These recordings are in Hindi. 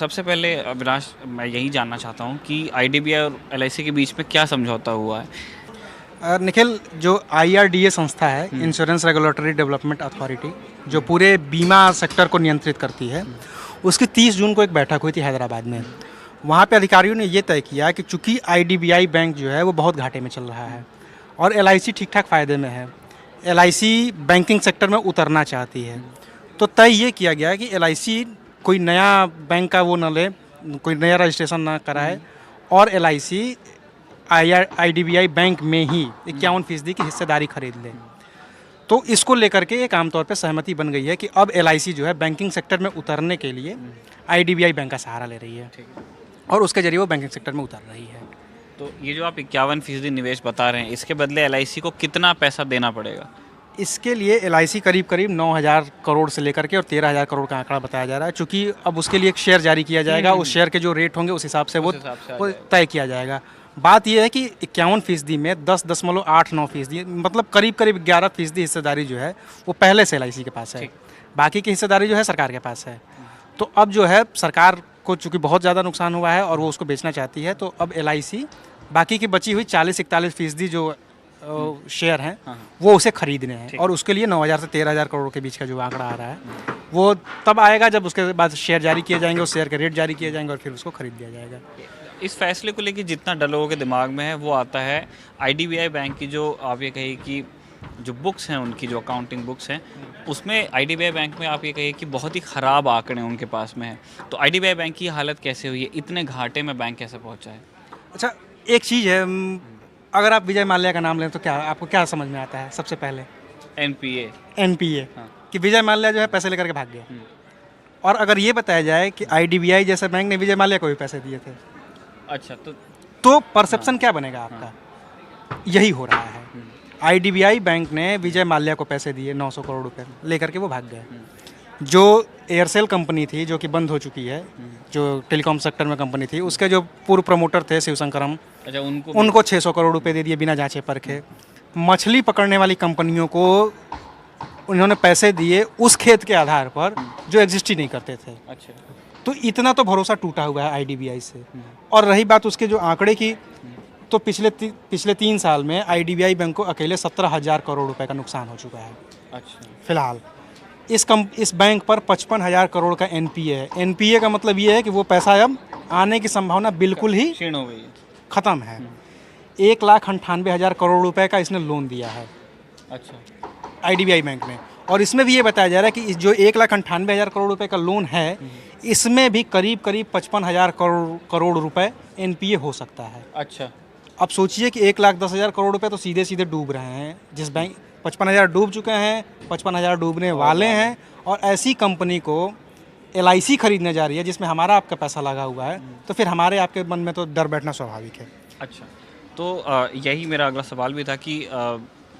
सबसे पहले अविनाश, मैं यही जानना चाहता हूँ कि आईडीबीआई और एलआईसी के बीच में क्या समझौता हुआ है? निखिल, जो IRDA संस्था है, हम्म। इंश्योरेंस रेगुलेटरी डेवलपमेंट अथॉरिटी, जो पूरे बीमा सेक्टर को नियंत्रित करती है, उसकी 30 जून को एक बैठक हुई थी हैदराबाद में। वहाँ पे अधिकारियों ने ये तय किया कि चूंकि IDBI बैंक जो है वो बहुत घाटे में चल रहा है और LIC ठीक ठाक फ़ायदे में है, LIC बैंकिंग सेक्टर में उतरना चाहती है, तो तय ये किया गया कि LIC कोई नया बैंक का वो न ले, कोई नया रजिस्ट्रेशन ना कराए और LIC IDBI बैंक में ही 51% की हिस्सेदारी खरीद ले। तो इसको लेकर के एक आमतौर पर सहमति बन गई है कि अब LIC जो है बैंकिंग सेक्टर में उतरने के लिए IDBI बैंक का सहारा ले रही है और उसके जरिए वो बैंकिंग सेक्टर में उतर रही है। तो ये जो आप 51% निवेश बता रहे हैं, इसके बदले एलआईसी को कितना पैसा देना पड़ेगा? इसके लिए LIC करीब करीब 9,000 करोड़ से लेकर के और 13,000 करोड़ का आंकड़ा बताया जा रहा है, चूँकि अब उसके लिए एक शेयर जारी किया जाएगा, उस शेयर के जो रेट होंगे उस हिसाब से वो तय किया जाएगा। बात यह है कि 51% में 10.89%, मतलब करीब करीब 11% हिस्सेदारी जो है वो पहले से LIC के पास है, बाकी की हिस्सेदारी जो है सरकार के पास है। तो अब जो है सरकार को चूँकि बहुत ज़्यादा नुकसान हुआ है और वो उसको बेचना चाहती है, तो अब LIC बाकी की बची हुई 40-41% जो शेयर हैं वो उसे खरीदने हैं और उसके लिए 9,000 से 13,000 करोड़ के बीच का जो आंकड़ा आ रहा है वो तब आएगा जब उसके बाद शेयर जारी किए जाएंगे, उस शेयर के रेट जारी किए जाएंगे और फिर उसको खरीद लिया जाएगा। इस फैसले को लेकर जितना डर लोगों के दिमाग में है वो आता है आईडीबीआई बैंक की, जो आप ये कहिए कि जो बुक्स हैं उनकी, जो अकाउंटिंग बुक्स हैं, उसमें आईडीबीआई बैंक में आप ये कहिए कि बहुत ही ख़राब आंकड़े उनके पास में है। तो आईडीबीआई बैंक की हालत कैसे हुई है? इतने घाटे में बैंक कैसे पहुंचा है? अच्छा, एक चीज़ है, अगर आप विजय माल्या का नाम लें तो क्या आपको क्या समझ में आता है? सबसे पहले NPA हाँ। कि विजय माल्या जो है पैसे लेकर के भाग गया। और अगर ये बताया जाए कि IDBI जैसे बैंक ने विजय माल्या को भी पैसे दिए थे, अच्छा, तो परसेप्शन क्या बनेगा आपका? यही हो रहा है। IDBI बैंक ने विजय माल्या को पैसे दिए 900 करोड़ रुपए लेकर के वो भाग गए। जो एयरसेल कंपनी थी जो कि बंद हो चुकी है, जो टेलीकॉम सेक्टर में कंपनी थी, उसके जो पूर्व प्रमोटर थे शिवशंकरम, अच्छा, उनको 600 करोड़ रुपए दे दिए बिना जांचे परखे। मछली पकड़ने वाली कंपनियों को उन्होंने पैसे दिए उस खेत के आधार पर जो एग्जिस्ट ही नहीं करते थे। अच्छा, तो इतना तो भरोसा टूटा हुआ है IDBI से। और रही बात उसके जो आंकड़े की, तो पिछले 3 साल में IDBI बैंक को अकेले 17,000 करोड़ रुपए का नुकसान हो चुका है। अच्छा, फिलहाल इस बैंक पर 55,000 करोड़ का NPA है। NPA का मतलब ये है कि वो पैसा अब आने की संभावना बिल्कुल ही क्षीण हो गई है। ख़त्म है। 1,98,000 करोड़ रुपए का इसने लोन दिया है अच्छा, IDBI बैंक ने, और इसमें भी ये बताया जा रहा है कि जो 1,98,000 करोड़ रुपए का लोन है, इसमें भी करीब करीब 55,000 करोड़ रुपए NPA हो सकता है। अच्छा, अब सोचिए कि 1,10,000 करोड़ रुपए तो सीधे सीधे डूब रहे हैं। जिस बैंक 55,000 डूब चुके हैं, 55,000 डूबने वाले हैं, और ऐसी कंपनी को LIC खरीदने जा रही है जिसमें हमारा आपका पैसा लगा हुआ है, तो फिर हमारे आपके मन में तो डर बैठना स्वाभाविक है। अच्छा। तो यही मेरा अगला सवाल भी था कि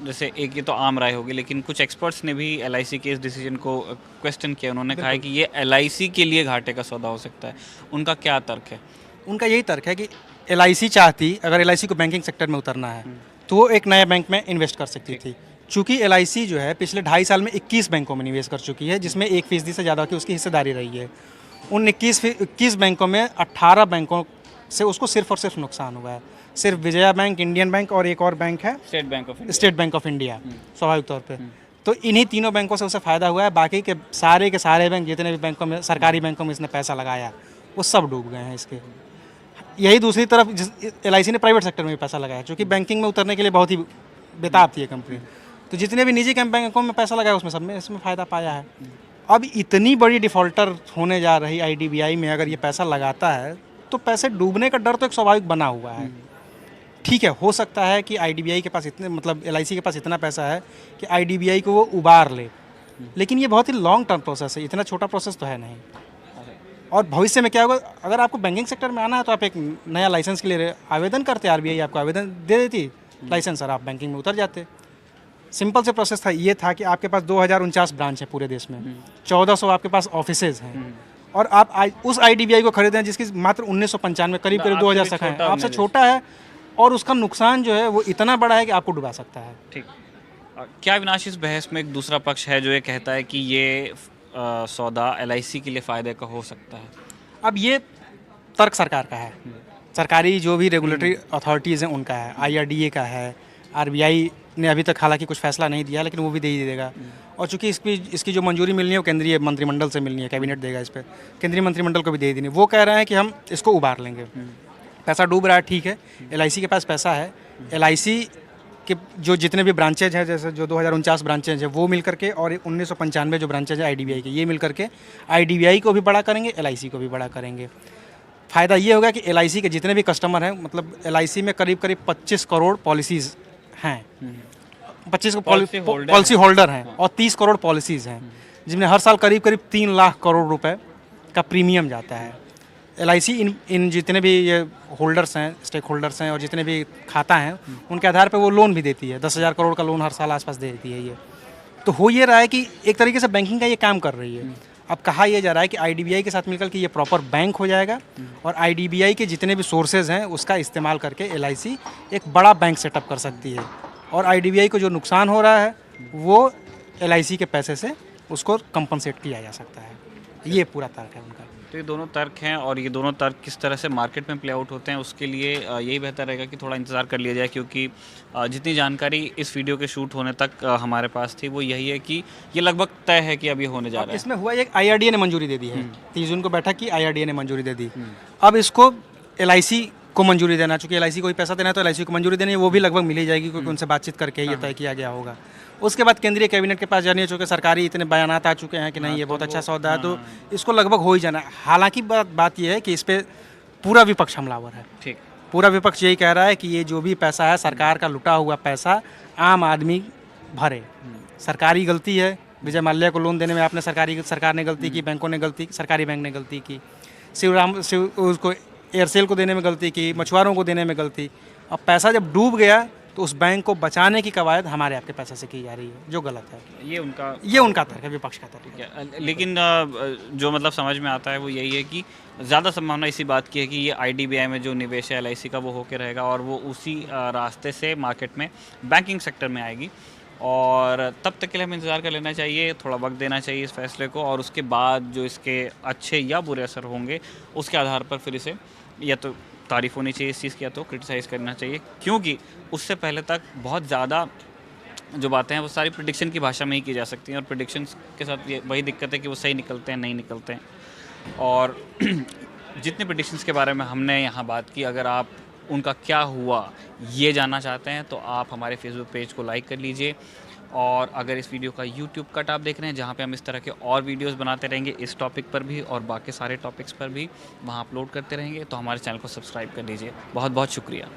जैसे एक ये तो आम राय होगी, लेकिन कुछ एक्सपर्ट्स ने भी LIC के इस डिसीजन को क्वेश्चन किया। उन्होंने कहा है कि ये LIC के लिए घाटे का सौदा हो सकता है। उनका क्या तर्क है? उनका यही तर्क है कि LIC चाहती, अगर LIC को बैंकिंग सेक्टर में उतरना है तो वो एक नए बैंक में इन्वेस्ट कर सकती थी। चूँकि LIC जो है पिछले 2.5 साल में 21 बैंकों में निवेश कर चुकी है, जिसमें 1% से ज़्यादा की उसकी हिस्सेदारी रही है। उन 21 बैंकों में 18 बैंकों से उसको सिर्फ और सिर्फ नुकसान हुआ है। सिर्फ विजया बैंक, इंडियन बैंक और एक और बैंक है स्टेट बैंक ऑफ इंडिया। स्वाभाविक तौर पे। तो इन्हीं तीनों बैंकों से उसे फ़ायदा हुआ है। बाकी के सारे बैंक, जितने भी बैंकों में, सरकारी बैंकों में इसने पैसा लगाया, वो सब डूब गए हैं इसके। यही दूसरी तरफ LIC ने प्राइवेट सेक्टर में भी पैसा लगाया, क्योंकि बैंकिंग में उतरने के लिए बहुत ही बेताब थी ये कंपनी। तो जितने भी निजी बैंकों में पैसा लगाया उसमें सब में इसमें फ़ायदा पाया है। अब इतनी बड़ी डिफ़ॉल्टर होने जा रही IDBI में अगर ये पैसा लगाता है तो पैसे डूबने का डर तो एक स्वाभाविक बना हुआ है। ठीक है, हो सकता है कि IDBI के पास इतने, मतलब LIC के पास इतना पैसा है कि IDBI को वो उबार ले, लेकिन ये बहुत ही लॉन्ग टर्म प्रोसेस है, इतना छोटा प्रोसेस तो है नहीं। और भविष्य में क्या होगा, अगर आपको बैंकिंग सेक्टर में आना है तो आप एक नया लाइसेंस के लिए आवेदन करते, RBI आपको आवेदन दे देती लाइसेंस, और आप बैंकिंग में उतर जाते। सिंपल से प्रोसेस था, ये था कि आपके पास 2049 ब्रांच है पूरे देश में, 1400 आपके पास ऑफिसेज हैं, और आप उस IDBI को खरीदें जिसकी मात्र 1995 करीब 2000 शाखा है, आपसे छोटा है, और उसका नुकसान जो है वो इतना बड़ा है कि आपको डुबा सकता है। ठीक। क्या अविनाश, इस बहस में एक दूसरा पक्ष है जो ये कहता है कि ये सौदा LIC के लिए फ़ायदे का हो सकता है? अब ये तर्क सरकार का है, सरकारी जो भी रेगुलेटरी अथॉरिटीज़ हैं उनका है, IRDA का है, RBI ने अभी तक हालांकि कुछ फैसला नहीं दिया, लेकिन वो भी दे ही देगा। और चूंकि इसकी जो मंजूरी मिलनी है वो केंद्रीय मंत्रिमंडल से मिलनी है, कैबिनेट देगा इस पर, केंद्रीय मंत्रिमंडल को भी दे देनी। वो कह रहे हैं कि हम इसको उबार लेंगे। पैसा डूब रहा है, ठीक है, LIC के पास पैसा है, LIC के जो जितने भी ब्रांचेज हैं, जैसे जो 2049 ब्रांचेज हैं वो मिल करके, और 1995 जो ब्रांचेज है IDBI के, ये मिल करके IDBI को भी बड़ा करेंगे, LIC को भी बड़ा करेंगे। फ़ायदा ये होगा कि LIC के जितने भी कस्टमर हैं, मतलब LIC में करीब करीब 25 करोड़ पॉलिसीज़ हैं, 25 पॉलिसी होल्डर हैं, और 30 करोड़ पॉलिसीज़ हैं, जिनमें हर साल करीब करीब 3 लाख करोड़ रुपए का प्रीमियम जाता है। LIC इन जितने भी ये होल्डर्स हैं, स्टेक होल्डर्स हैं, और जितने भी खाता हैं, उनके आधार पे वो लोन भी देती है। 10,000 करोड़ का लोन हर साल आसपास दे देती है ये। तो हो ये रहा है कि एक तरीके से बैंकिंग का ये काम कर रही है। अब कहा यह जा रहा है कि IDBI के साथ मिलकर के ये प्रॉपर बैंक हो जाएगा, और IDBI के जितने भी सोर्सेज हैं उसका इस्तेमाल करके LIC एक बड़ा बैंक सेटअप कर सकती है, और IDBI को जो नुकसान हो रहा है वो LIC के पैसे से उसको कंपनसेट किया जा सकता है। ये पूरा तर्क है उनका। तो ये दोनों तर्क हैं, और ये दोनों तर्क किस तरह से मार्केट में प्ले आउट होते हैं उसके लिए यही बेहतर रहेगा कि थोड़ा इंतज़ार कर लिया जाए, क्योंकि जितनी जानकारी इस वीडियो के शूट होने तक हमारे पास थी वो यही है कि ये लगभग तय है कि अब ये होने जा रहा है। इसमें हुआ एक IRDA ने मंजूरी दे दी है, 30 जून को बैठक की, IRDA ने मंजूरी दे दी। अब इसको LIC को मंजूरी देना, चूँकि LIC को ही पैसा देना है तो LIC को मंजूरी देनी है, वो भी लगभग मिल ही जाएगी, क्योंकि उनसे बातचीत करके ये तय किया गया होगा। उसके बाद केंद्रीय कैबिनेट के पास जानी है, चूँकि सरकारी इतने बयानात आ चुके हैं कि नहीं ये बहुत अच्छा सौदा है, तो इसको लगभग हो ही जाना है। हालांकि बात यह है कि इस पर पूरा विपक्ष हमलावर है। ठीक, पूरा विपक्ष यही कह रहा है कि ये जो भी पैसा है, सरकार का लुटा हुआ पैसा आम आदमी भरे। सरकारी गलती है, विजय माल्या को लोन देने में आपने सरकार ने गलती की, बैंकों ने गलती, सरकारी बैंक ने गलती की, उसको एयरसेल को देने में गलती की, मछुआरों को देने में गलती। अब पैसा जब डूब गया तो उस बैंक को बचाने की कवायद हमारे आपके पैसे से की जा रही है, जो गलत है। ये उनका तर्क है, विपक्ष का तर्क है। लेकिन जो मतलब समझ में आता है वो यही है कि ज़्यादा संभावना इसी बात की है कि ये IDBI में जो निवेश है LIC का वो होकर रहेगा, और वो उसी रास्ते से मार्केट में बैंकिंग सेक्टर में आएगी। और तब तक के लिए हमें इंतज़ार कर लेना चाहिए, थोड़ा वक्त देना चाहिए इस फैसले को, और उसके बाद जो इसके अच्छे या बुरे असर होंगे उसके आधार पर फिर इसे या तो तारीफ़ होनी चाहिए इस चीज़ की, या तो क्रिटिसाइज़ करना चाहिए, क्योंकि उससे पहले तक बहुत ज़्यादा जो बातें हैं वो सारी प्रेडिक्शन की भाषा में ही की जा सकती हैं, और प्रेडिक्शंस के साथ ये वही दिक्कत है कि वो सही निकलते हैं नहीं निकलते हैं। और जितने प्रेडिक्शंस के बारे में हमने यहाँ बात की, अगर आप उनका क्या हुआ ये जानना चाहते हैं तो आप हमारे फेसबुक पेज को लाइक कर लीजिए, और अगर इस वीडियो का यूट्यूब कट आप देख रहे हैं जहाँ पे हम इस तरह के और वीडियोस बनाते रहेंगे इस टॉपिक पर भी और बाकी सारे टॉपिक्स पर भी, वहाँ अपलोड करते रहेंगे, तो हमारे चैनल को सब्सक्राइब कर लीजिए। बहुत बहुत शुक्रिया।